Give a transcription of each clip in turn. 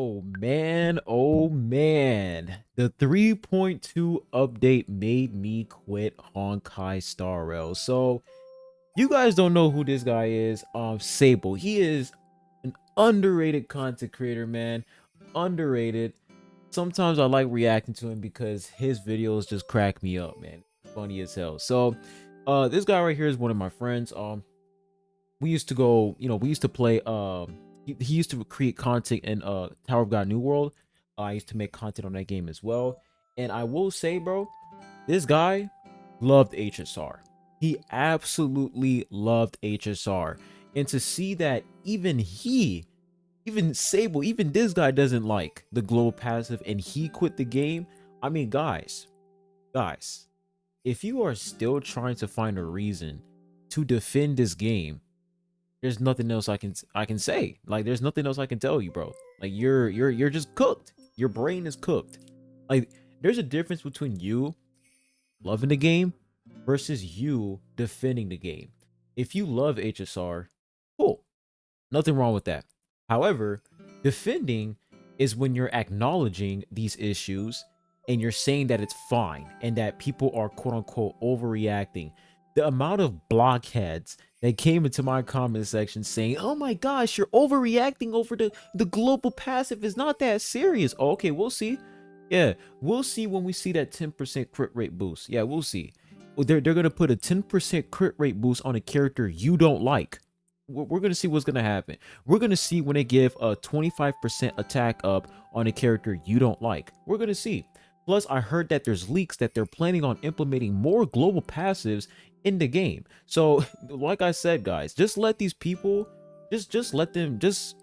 Oh man. The 3.2 update made me quit Honkai Star Rail. So, you guys don't know who this guy is. Sable. He is an underrated content creator, man. Underrated. Sometimes I like reacting to him because his videos just crack me up, man. Funny as hell. So, this guy right here is one of my friends. We used to go, we used to play he used to create content in Tower of God New World. I used to make content on that game as well. And I will say, bro, this guy loved HSR. He absolutely loved HSR. And to see that even Sable, even this guy doesn't like the global passive and he quit the game. I mean, guys, if you are still trying to find a reason to defend this game, there's nothing else I can say. Like there's nothing else I can tell you, bro. Like you're just cooked. Your brain is cooked. Like there's a difference between you loving the game versus you defending the game. If you love HSR, cool. Nothing wrong with that. However, defending is when you're acknowledging these issues and you're saying that it's fine and that people are quote unquote overreacting. The amount of blockheads that came into my comment section saying, "Oh my gosh, you're overreacting over the global passive is not that serious." Oh, okay, we'll see. Yeah, we'll see when we see that 10% crit rate boost. Yeah, we'll see. Well, they're gonna put a 10% crit rate boost on a character you don't like. We're gonna see what's gonna happen. We're gonna see when they give a 25% attack up on a character you don't like. We're gonna see. Plus, I heard that there's leaks that they're planning on implementing more global passives in the game. So, like I said, guys, just let these people, just let them, just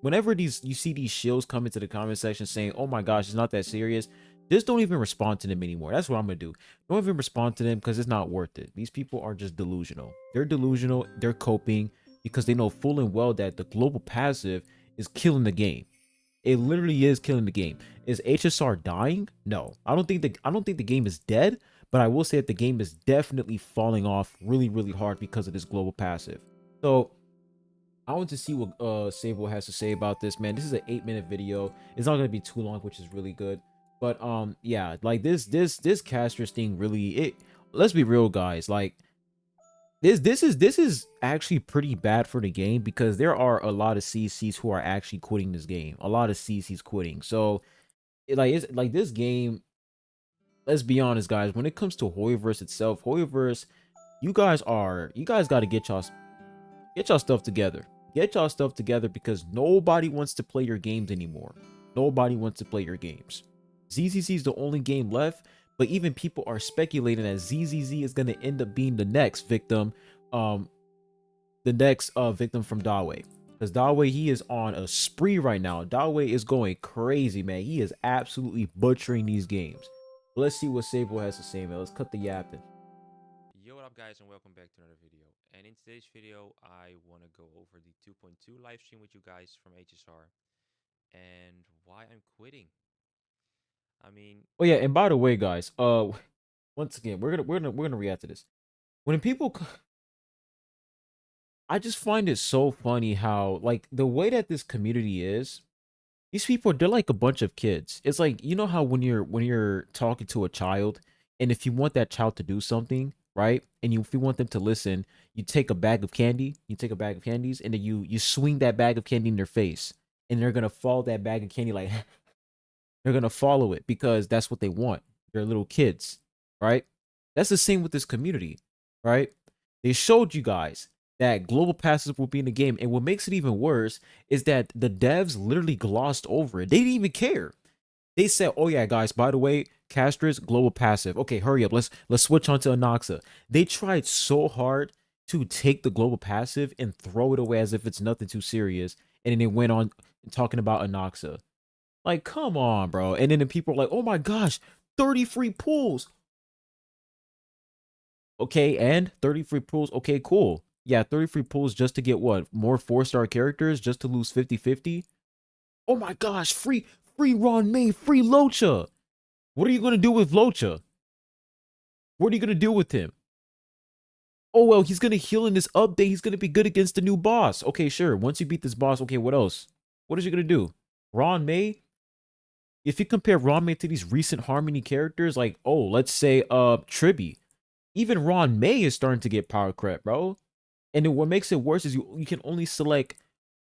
whenever you see these shills come into the comment section saying, "Oh my gosh, it's not that serious," just don't even respond to them anymore. That's what I'm gonna do. Don't even respond to them because it's not worth it. These people are just delusional. They're delusional. They're coping because they know full and well that the global passive is killing the game. It literally is killing the game. Is HSR dying? No, I don't think the game is dead, but I will say that the game is definitely falling off really, really hard because of this global passive. So I want to see what Sable has to say about this, man. This is an 8-minute video. It's not gonna be too long, which is really good. But yeah, like this casters thing really it. Let's be real, guys. Like this is actually pretty bad for the game because there are a lot of CCs who are actually quitting this game. A lot of CCs quitting. So it's like this game. Let's be honest, guys. When it comes to Hoyoverse itself, Hoyoverse, you guys got to get y'all stuff together. Get y'all stuff together because nobody wants to play your games anymore. Nobody wants to play your games. ZZZ is the only game left, but even people are speculating that ZZZ is going to end up being the next victim, um, victim from Dawei. Because Dawei, he is on a spree right now. Dawei is going crazy, man. He is absolutely butchering these games. Let's see what Sable has to say, man. Let's cut the yapping. Yo, what up guys and welcome back to another video. And in today's video, I want to go over the 2.2 live stream with you guys from HSR and why I'm quitting. I mean, Oh yeah, and by the way, guys, once again, we're gonna react to this. When people I just find it so funny how like the way that this community is, these people they're like a bunch of kids. It's like you know how when you're talking to a child and if you want that child to do something, right? And if you want them to listen, you take a bag of candy, you take a bag of candies, and then you swing that bag of candy in their face, and they're gonna follow that bag of candy like they're gonna follow it because that's what they want. They're little kids, right? That's the same with this community, right? They showed you guys that global passive will be in the game, and what makes it even worse is that the devs literally glossed over it. They didn't even care. They said, "Oh yeah, guys, by the way, Castra's global passive. Okay, hurry up. Let's switch on to Anoxa." They tried so hard to take the global passive and throw it away as if it's nothing too serious, and then they went on talking about Anoxa. Like, come on, bro. And then the people are like, "Oh my gosh, 30 free pools." Okay, and 30 free pools. Okay, cool. Yeah, 30 free pools just to get what? More 4-star characters just to lose 50-50? Oh my gosh, free Ron May, free Locha. What are you gonna do with Locha? What are you gonna do with him? Oh well, he's gonna heal in this update. He's gonna be good against the new boss. Okay, sure. Once you beat this boss, okay, what else? What is he gonna do? Ron May, if you compare Ron May to these recent Harmony characters, like, oh, let's say Tribby, even Ron May is starting to get power creep, bro. And then what makes it worse is you can only select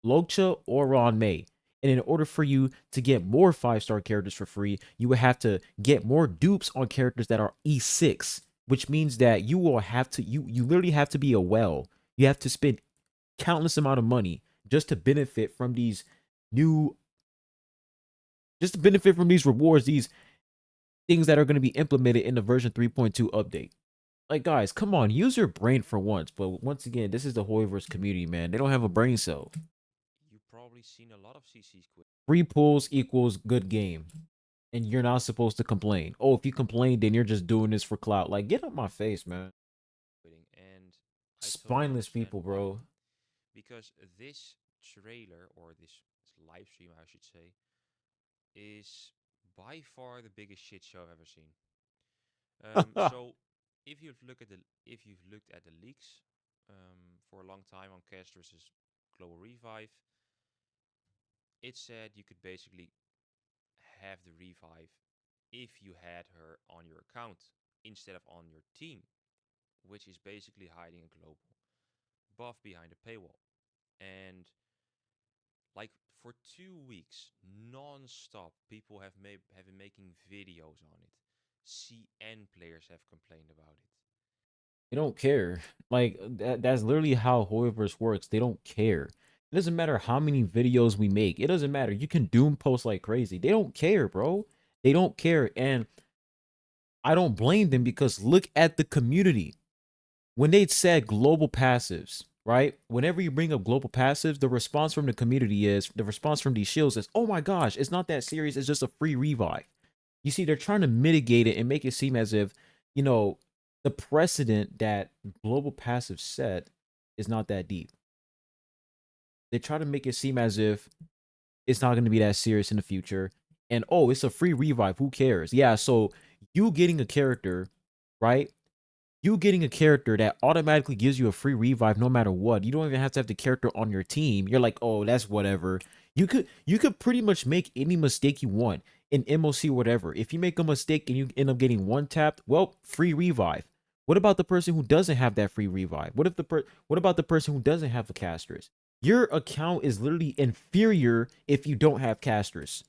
Logcha or Ron May. And in order for you to get more 5-star characters for free, you would have to get more dupes on characters that are E6, which means that you will have to you literally have to be a well. You have to spend countless amount of money just to benefit from these new just to benefit from these rewards, these things that are going to be implemented in the version 3.2 update. Like, guys, come on, use your brain for once. But once again, this is the Hoyoverse community, man. They don't have a brain cell. You probably seen a lot of CCs Free pulls equals good game. And you're not supposed to complain. Oh, if you complain, then you're just doing this for clout. Like, get up my face, man. quitting, and I totally Spineless understand people, why. bro. Because this trailer, or this live stream, I should say, is by far the biggest shit show I've ever seen. So if you've looked at the leaks for a long time on Castrus's Global Revive, it said you could basically have the revive if you had her on your account instead of on your team, which is basically hiding a global buff behind a paywall. And like for 2 weeks, non-stop, people have been making videos on it. CN players have complained about it. They don't care. Like, that's literally how Hoyoverse works. They don't care. It doesn't matter how many videos we make. It doesn't matter. You can doom post like crazy. They don't care, bro. They don't care. And I don't blame them because look at the community. When they said global passives, right? Whenever you bring up global passives, the response from the community is the response from these shields is, oh my gosh, it's not that serious. It's just a free revive. You see, they're trying to mitigate it and make it seem as if, you know, the precedent that global passive set is not that deep. They try to make it seem as if it's not going to be that serious in the future. And oh, it's a free revive. Who cares? Yeah, so you getting a character, right? You getting a character that automatically gives you a free revive no matter what. You don't even have to have the character on your team. You're like, oh, that's whatever. You could pretty much make any mistake you want in MOC, whatever. If you make a mistake and you end up getting one tapped, well, free revive. What about the person who doesn't have that free revive? What about the person who doesn't have a castress? Your account is literally inferior if you don't have castress.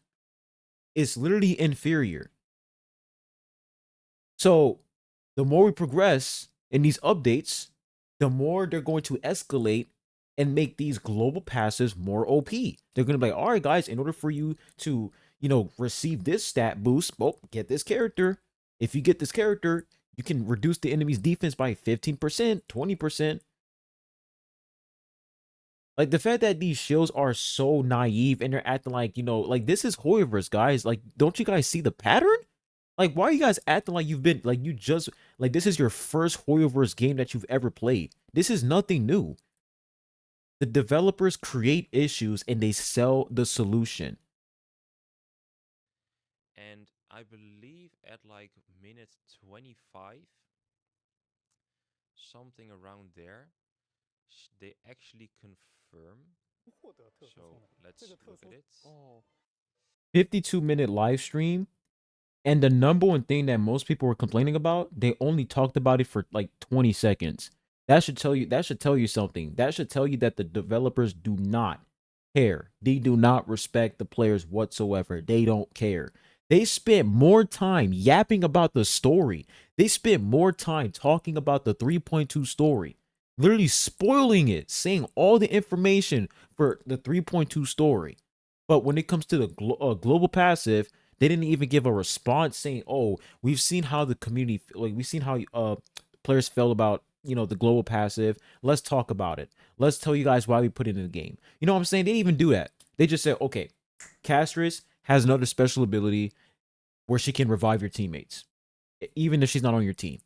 It's literally inferior. So the more we progress in these updates, the more they're going to escalate and make these global passes more OP. They're going to be like, all right, guys, in order for you to, receive this stat boost, well, get this character. If you get this character, you can reduce the enemy's defense by 15%, 20%. Like the fact that these shields are so naive and they're acting like, like this is Hoyoverse, guys. Like, don't you guys see the pattern? Like, why are you guys acting like you've been like you just like this is your first Hoyoverse game that you've ever played? This is nothing new. The developers create issues and they sell the solution. And I believe at like minute 25, something around there, they actually confirm. So let's look at it. 52-minute live stream. And the number one thing that most people were complaining about, they only talked about it for like 20 seconds. That should tell you something. That should tell you that the developers do not care. They do not respect the players whatsoever. They don't care. They spent more time yapping about the story. They spent more time talking about the 3.2 story. Literally spoiling it, saying all the information for the 3.2 story. But when it comes to the global passive, they didn't even give a response saying, "Oh, we've seen how the community, like we've seen how players felt about the global passive. Let's talk about it. Let's tell you guys why we put it in the game." You know what I'm saying? They didn't even do that. They just said, "Okay, Castress has another special ability where she can revive your teammates, even if she's not on your team."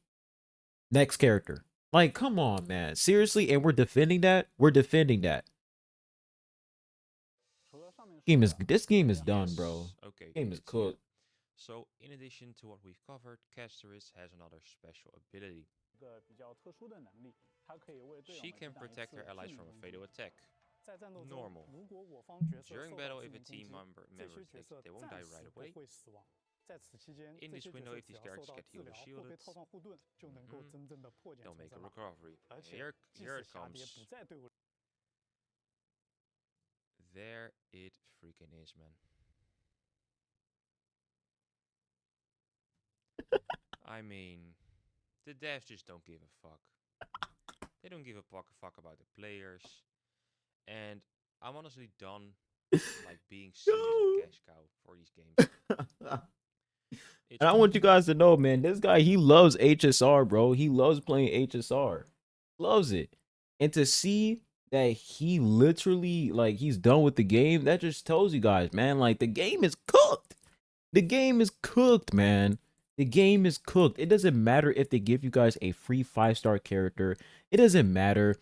Next character. Like, come on, man. Seriously, and we're defending that. We're defending that. This game is done, bro. Yes. Okay, Game is it's here. cooked. So in addition to what we've covered, Castoris has another special ability. She can protect her allies from a fatal attack. normal. During battle, if a team member is taken, they won't die right away. In this window, if these characters get healed or shielded, they'll make a recovery. Here it comes. There it freaking is, man. I mean, the devs just don't give a fuck. They don't give a fuck about the players. And I'm honestly done like being seen as a cash cow for these games. And I want you guys to know, man, this guy, he loves HSR, bro. He loves playing HSR. Loves it. And to see that he literally, like, he's done with the game, that just tells you guys, man, like, the game is cooked. The game is cooked, man. The game is cooked. It doesn't matter if they give you guys a free 5-star character. It doesn't matter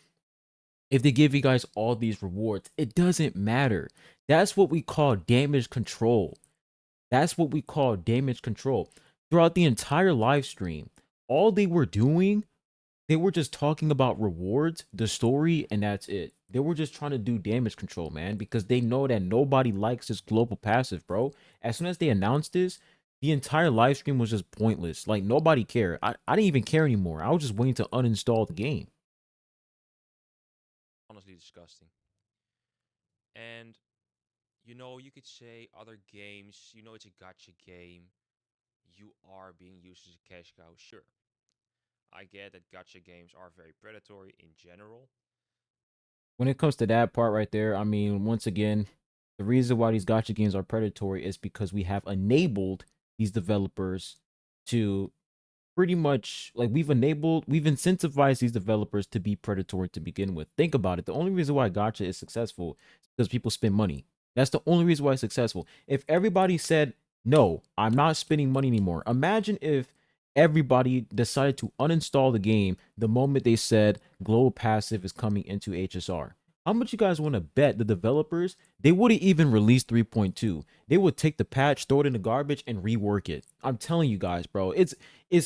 if they give you guys all these rewards. It doesn't matter. That's what we call damage control. That's what we call damage control. Throughout the entire live stream, all they were doing, they were just talking about rewards, the story, and that's it. They were just trying to do damage control, man, because they know that nobody likes this global passive, bro. As soon as they announced this, the entire live stream was just pointless. Like, nobody cared. I didn't even care anymore. I was just waiting to uninstall the game. Honestly disgusting. And you know, you could say other games, you know, it's a gacha game. You are being used as a cash cow. Sure, I get that gacha games are very predatory in general. When it comes to that part right there, I mean, once again, the reason why these gacha games are predatory is because we have enabled these developers to pretty much, like, we've incentivized these developers to be predatory to begin with. Think about it. The only reason why gacha is successful is because people spend money. That's the only reason why it's successful. If everybody said, no, I'm not spending money anymore. Imagine if everybody decided to uninstall the game the moment they said global passive is coming into HSR. How much you guys want to bet the developers, they wouldn't even release 3.2? They would take the patch, throw it in the garbage, and rework it. I'm telling you guys, bro. It's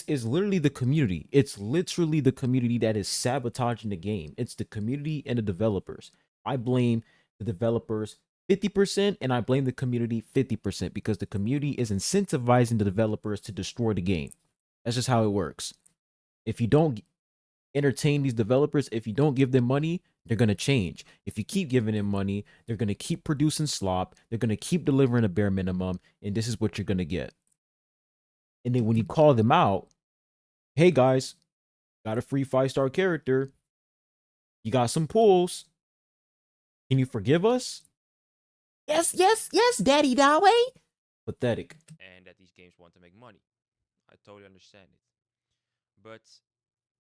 literally the community. It's literally the community that is sabotaging the game. It's the community and the developers. I blame the developers 50% and I blame the community 50% because the community is incentivizing the developers to destroy the game. That's just how it works. If you don't entertain these developers, if you don't give them money, they're going to change. If you keep giving them money, they're going to keep producing slop. They're going to keep delivering a bare minimum. And this is what you're going to get. And then when you call them out, hey guys, got a free 5-star character. You got some pulls. Can you forgive us? Yes, yes, yes, Daddy Dawei. Pathetic. And that these games want to make money. I totally understand it. But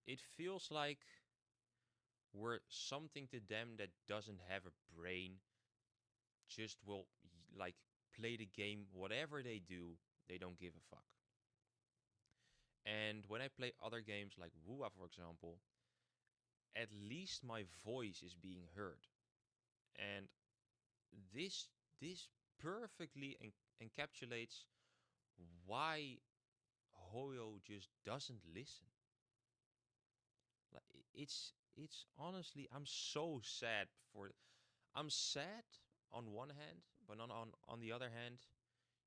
it feels like we're something to them that doesn't have a brain, just will like play the game, whatever they do, they don't give a fuck. And when I play other games like Wua, for example, at least my voice is being heard. And this perfectly encapsulates why Hoyo just doesn't listen. Like it's honestly, I'm so sad for. I'm sad on one hand, but on the other hand,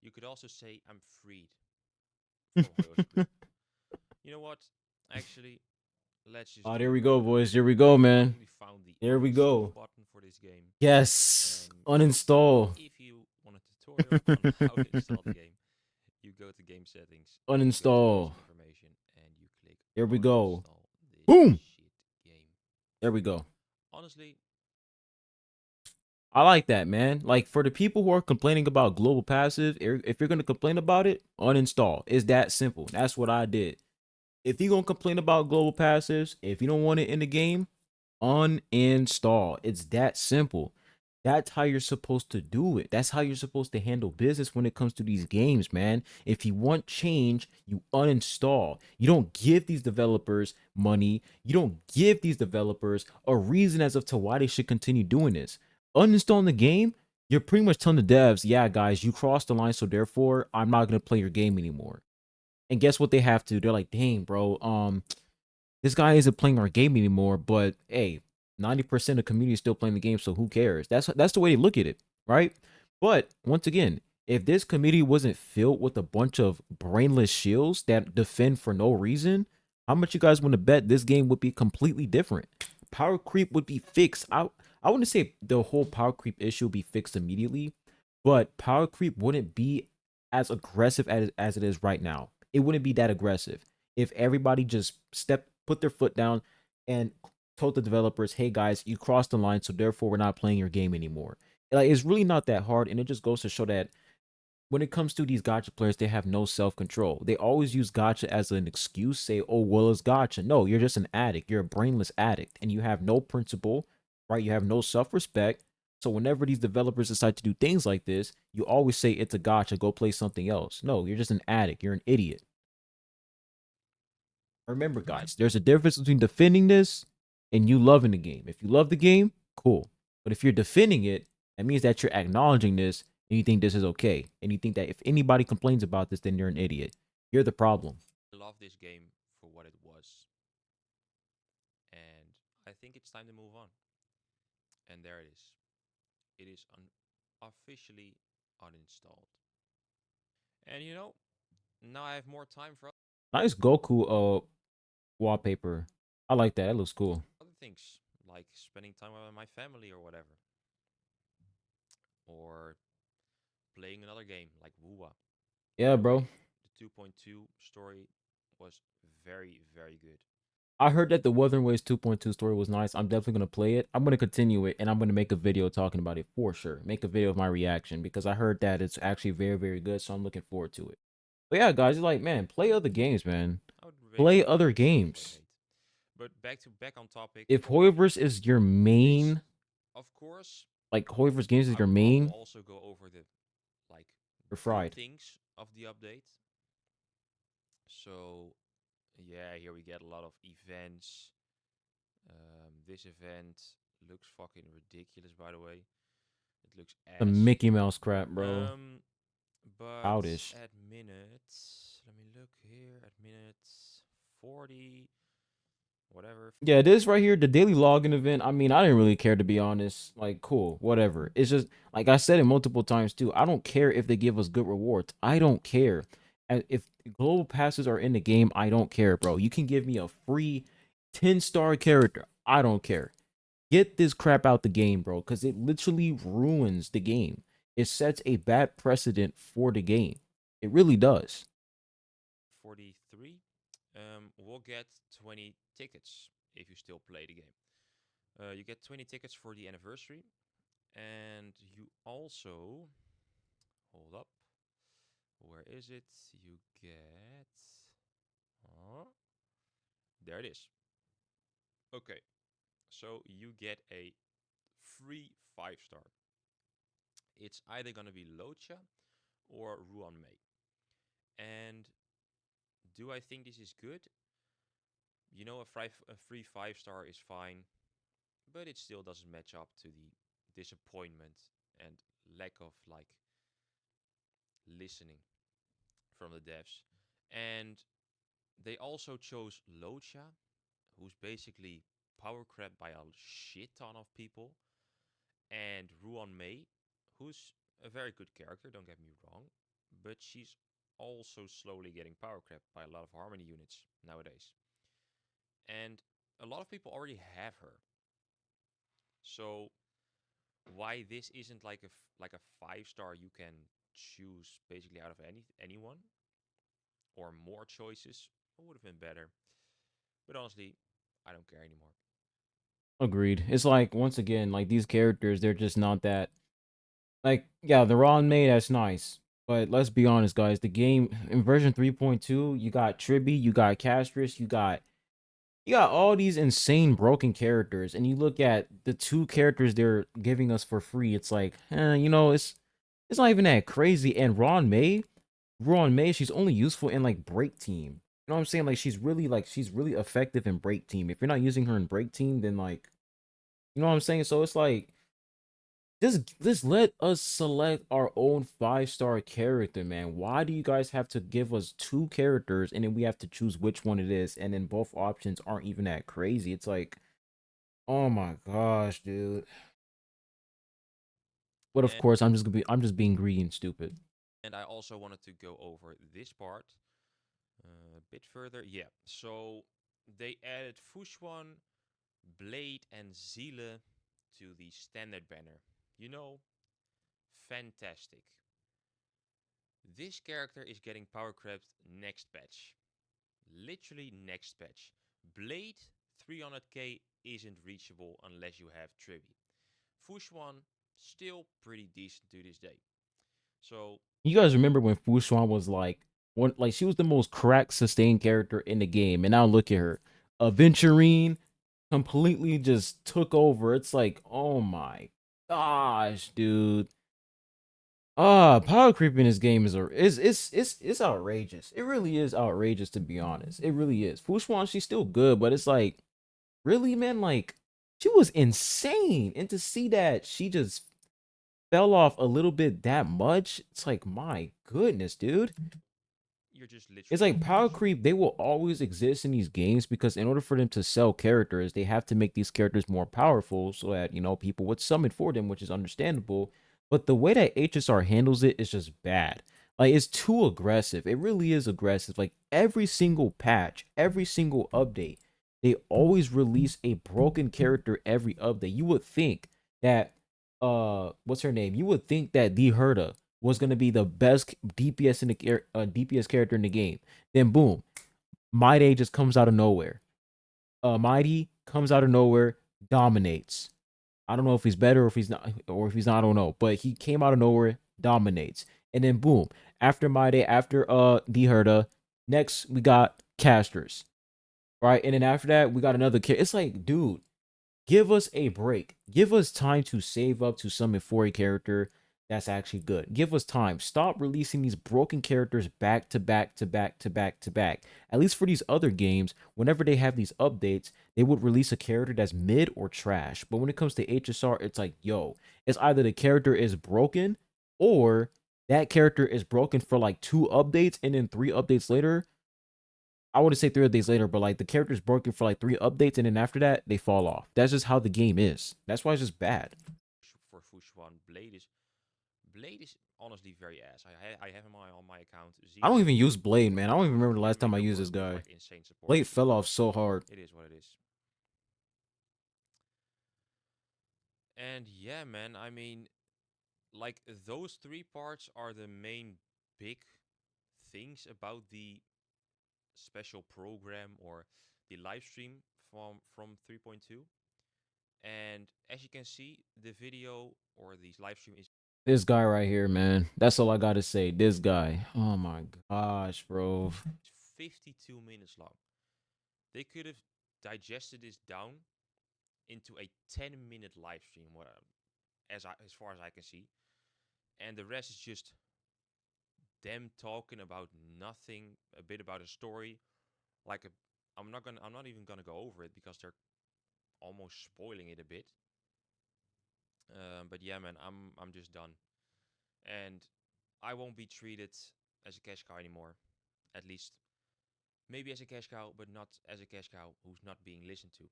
you could also say I'm freed for Hoyo's group. You know what? Actually, let's just Oh, do there we it right go, now. boys. There we go, I man. finally found the There we uninstall go. button for this game. Yes. And Uninstall. if you want a tutorial on how to install the game, you go to game settings, you go to Uninstall. basic information, and you click There we go. uninstall this Boom. shit game. There we go. Honestly, I like that, man. Like, for the people who are complaining about global passive, if you're going to complain about it, uninstall. It's that simple. That's what I did. If you're going to complain about global passives, if you don't want it in the game, uninstall. It's that simple. That's how you're supposed to do it. That's how you're supposed to handle business when it comes to these games, man. If you want change, you uninstall. You don't give these developers money. You don't give these developers a reason as to why they should continue doing this. Uninstalling the game, you're pretty much telling the devs, yeah, guys, you crossed the line, so therefore I'm not gonna play your game anymore. And guess what they have to? They're like, dang, bro, this guy isn't playing our game anymore, but hey, 90% of community is still playing the game, so who cares? That's the way they look at it, right? But once again, if this community wasn't filled with a bunch of brainless shields that defend for no reason, how much you guys want to bet this game would be completely different? Power creep would be fixed. I wouldn't say the whole power creep issue would be fixed immediately, but power creep wouldn't be as aggressive as it is right now. It wouldn't be that aggressive if everybody just put their foot down and told the developers, "Hey guys, you crossed the line, so therefore we're not playing your game anymore." Like it's really not that hard, and it just goes to show that when it comes to these gotcha players, they have no self control. They always use gotcha as an excuse, say, "Oh, well, it's gotcha." No, you're just an addict. You're a brainless addict, and you have no principle, right? You have no self respect. So whenever these developers decide to do things like this, you always say it's a gotcha. Go play something else. No, you're just an addict. You're an idiot. Remember, guys, there's a difference between defending this and you loving the game. If you love the game, cool. But if you're defending it, that means that you're acknowledging this and you think this is okay. And you think that if anybody complains about this, then you're an idiot. You're the problem. I love this game for what it was, and I think it's time to move on. And there it is. It is officially uninstalled. And now I have more time for Nice Goku wallpaper. I like that. That looks cool. other things, like spending time with my family or whatever, or playing another game like Wuwa. Yeah, By the bro. way, the 2.2 story was very, very good. I heard that the Wuthering Waves 2.2 story was nice. I'm definitely gonna play it. I'm gonna continue it, and I'm gonna make a video talking about it for sure. Make a video of my reaction because I heard that it's actually very, very good. So I'm looking forward to it. But yeah, guys, like, man, play other games, man. I would Play maybe other play Honkai games. 8. But back on topic. If Hoiverse is your This, main, of course, like Hoiverse games is your I will main, also go over the like you're good fried. things of the update. So yeah, here we get a lot of events. This event looks fucking ridiculous, by the way. It looks The ass. Mickey Mouse crap, bro. Um, but Childish. at minutes, let me look here. At minutes 40, whatever. Yeah, this right here, the daily login event. I mean, I didn't really care to be honest. Like, cool, whatever. It's just like I said it multiple times too. I don't care if they give us good rewards. I don't care. And if global passes are in the game, I don't care, bro. You can give me a free 10-star character. I don't care. Get this crap out the game, bro, because it literally ruins the game. It sets a bad precedent for the game. It really does. 43. We'll get 20 tickets if you still play the game. You get 20 tickets for the anniversary, and you also hold up. Where is it? You get. Oh, there it is. Okay, so you get a free 5-star. It's either gonna be Locha or Ruan Mei. And do I think this is good? A free 5-star is fine, but it still doesn't match up to the disappointment and lack of listening from the devs. And they also chose Locha, who's basically power crept by a shit ton of people, and Ruan Mei, who's a very good character, don't get me wrong, but she's also slowly getting power crept by a lot of harmony units nowadays. And a lot of people already have her. So why this isn't like a 5-star you can choose basically out of anyone or more choices would have been better. But honestly, I don't care anymore. Agreed. It's like once again, like these characters, they're just not that. Like, yeah, the Ron May, that's nice. But let's be honest, guys. The game in version 3.2, you got Tribby, you got Castrus, you got all these insane broken characters, and you look at the two characters they're giving us for free. It's like, it's not even that crazy. And Ron May, she's only useful in like break team. You know what I'm saying? She's really effective in break team. If you're not using her in break team, then like, you know what I'm saying? So it's like just let us select our own 5-star character, man. Why do you guys have to give us two characters and then we have to choose which one it is? And then both options aren't even that crazy. It's like Oh my gosh, dude. But of And course, I'm just being greedy and stupid. I also wanted to go over this part a bit further. Yeah, so they added Fushuan, Blade, and Ziele to the standard banner. You know, fantastic. This character is getting power crept next patch. Literally next patch. Blade 300k isn't reachable unless you have Trivi. Fushuan still pretty decent to this day. So You guys remember when Fushuan was like one, like she was the most cracked sustained character in the game, and now look at her, Aventurine completely just took over. It's like, oh my gosh, dude. Power creep in this game is outrageous. It really is outrageous, to be honest. It really is. Fushuan, she's still good, but it's like, really, man, like she was insane. And to see that she just fell off a little bit that much, it's like, my goodness, dude. you're just It's literally like power lost. creep, they will always exist in these games because in order for them to sell characters, they have to make these characters more powerful so that, people would summon for them, which is understandable. But the way that HSR handles it is just bad. Like, it's too aggressive. It really is aggressive. Like, every single patch, every single update, they always release a broken character every update. You would think that, what's her name? You would think that the Herda was going to be the best DPS in the DPS character in the game. Then boom, Mighty just comes out of nowhere. Mighty comes out of nowhere, dominates. I don't know if he's better or if he's not, I don't know. But he came out of nowhere, dominates. And then boom, after Mighty, after the Herda, next we got casters. Right? And then after that, we got another kid. It's like, dude, give us a break. Give us time to save up to summon for a character that's actually good. Give us time. Stop releasing these broken characters back to back to back to back to back. At least for these other games, whenever they have these updates, they would release a character that's mid or trash. But when it comes to HSR, it's like, yo, it's either the character is broken or that character is broken for like 2 updates and then 3 updates later I wouldn't say 3 days later, but like the character's broken for like 3 updates, and then after that they fall off. That's just how the game is. That's why it's just bad. For Fushuan, Blade is honestly very ass. I have him on my account. I don't Ziele, even use Blade, man. I don't even remember the you last time make I up used for this it with guy. like insane support. Blade fell off so hard. It is what it is. And yeah, man, I mean, like those three parts are the main big things about the special program or the live stream from 3.2. And as you can see, the video or the live stream is This guy right here, man. That's all I gotta say. This guy. Oh my gosh, bro. 52 minutes long. They could have digested this down into a 10-minute live stream, as far as I can see, and the rest is just them talking about nothing, a bit about a story, like a. I'm not even gonna go over it because they're almost spoiling it a bit. But yeah, man, I'm just done, and I won't be treated as a cash cow anymore. At least maybe as a cash cow, but not as a cash cow who's not being listened to.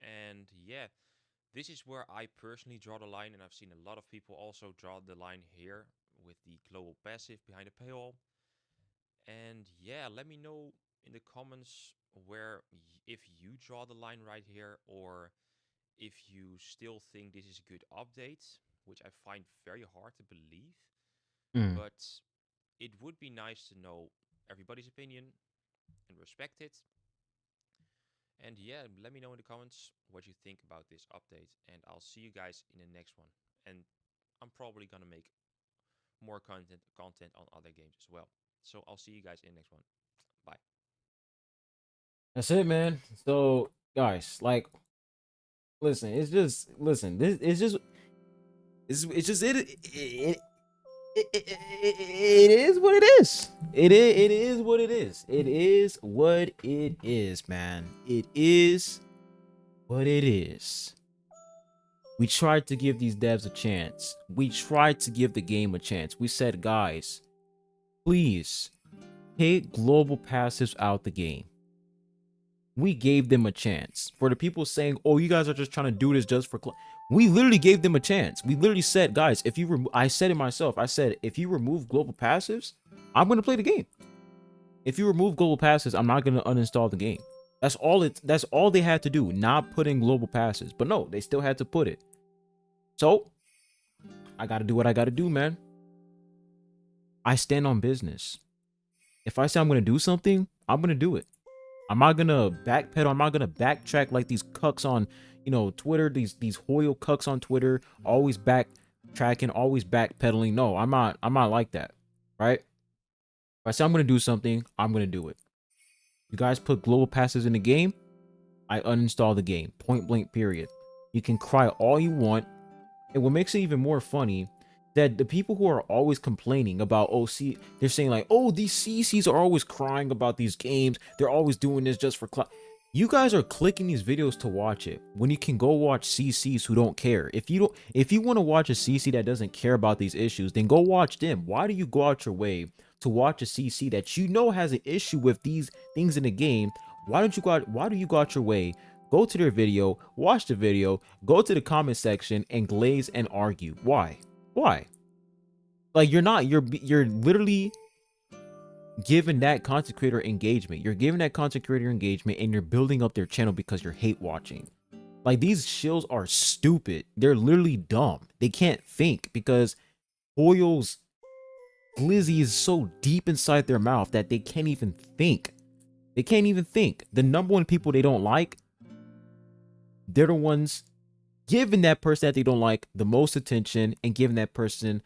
And yeah, this is where I personally draw the line, and I've seen a lot of people also draw the line here with the global passive behind the paywall. And yeah, let me know in the comments where if you draw the line right here or if you still think this is a good update, which I find very hard to believe. Mm. But it would be nice to know everybody's opinion and respect it. And yeah, let me know in the comments what you think about this update. And I'll see you guys in the next one. And I'm probably gonna make more content on other games as well. So I'll see you guys in the next one. Bye. That's it, man. So, guys, like, listen. It's just listen. This it's just it is what it is. It is what it is. It is what it is, man. It is what it is. We tried to give these devs a chance. We tried to give the game a chance. We said, guys, please take global passives out the game. We gave them a chance. For the people saying, "Oh, you guys are just trying to do this just for," we literally gave them a chance. We literally said, "Guys, if you I said it myself. I said if you remove global passives, I'm gonna play the game. If you remove global passes, I'm not gonna uninstall the game." That's all it. That's all they had to do. Not put in global passes, but no, they still had to put it. So I gotta do what I gotta do, man. I stand on business. If I say I'm gonna do something, I'm gonna do it. I'm not gonna backpedal. I'm not gonna backtrack like these cucks on, Twitter. These Hoyle cucks on Twitter, always backtracking, always backpedaling. No, I'm not. I'm not like that, right? If I say I'm gonna do something, I'm gonna do it. You guys put global passes in the game, I uninstall the game. Point blank. Period. You can cry all you want. And what makes it even more funny, that the people who are always complaining about, oh, see, they're saying like, oh, these CCs are always crying about these games. They're always doing this just for clout. You guys are clicking these videos to watch it when you can go watch CCs who don't care. If you want to watch a CC that doesn't care about these issues, then go watch them. Why do you go out your way to watch a CC that you know has an issue with these things in the game? Why do you go out your way, go to their video, watch the video, go to the comment section and glaze and argue? Why? Like, you're literally giving that content creator engagement. You're giving that content creator engagement and you're building up their channel because you're hate watching. Like, these shills are stupid. They're literally dumb. They can't think because Hoyle's glizzy is so deep inside their mouth that they can't even think. They can't even think. The number one people they don't like, they're the ones giving that person that they don't like the most attention and giving that person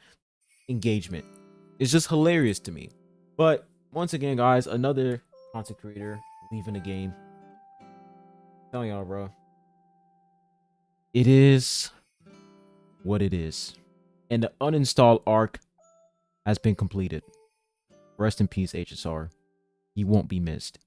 engagement. It's just hilarious to me. But once again, guys, another content creator leaving the game. I'm telling y'all, bro, it is what it is. And the uninstall arc has been completed. Rest in peace, HSR. You won't be missed.